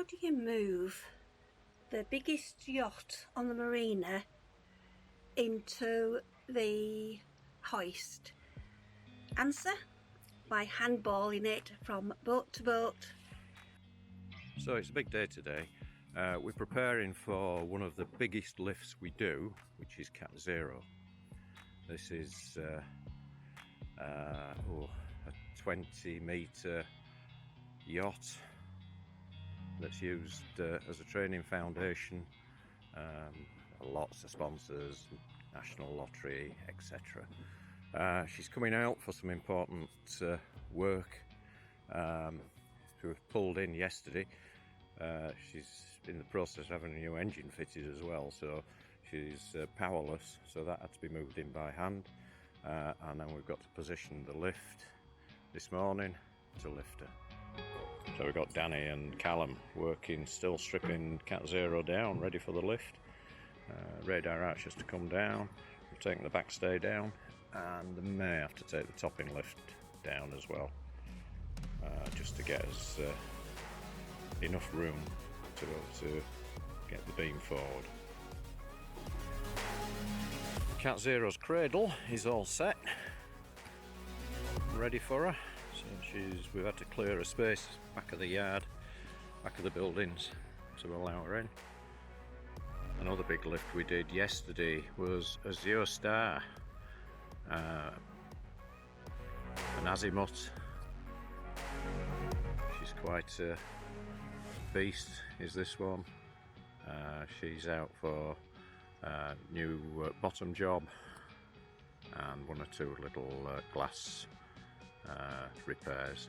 How do you move the biggest yacht on the marina into the hoist? Answer: by handballing it from boat to boat. So it's a big day today. We're preparing for one of the biggest lifts we do, which is Catzero. This is a 20-metre yacht that's used as a training foundation. Lots of sponsors, National Lottery, etc. She's coming out for some important work. We were pulled in yesterday. She's in the process of having a new engine fitted as well, so she's powerless, so that had to be moved in by hand. And then we've got to position the lift this morning to lift her. So we've got Danny and Callum working, still stripping Catzero down, ready for the lift. Radar arches to come down. We've taken the backstay down, and they may have to take the topping lift down as well, just to get us enough room to be able to get the beam forward. Catzero's cradle is all set, ready for her. So we've had to clear a space back of the yard, back of the buildings, to allow her in. Another big lift we did yesterday was Azure Star, an azimuth. She's quite a beast, is this one. She's out for a new bottom job and one or two little glass repairs.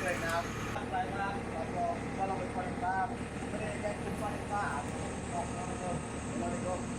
Right now, like that, I've got well over 25, but then it gets to 25, let it go.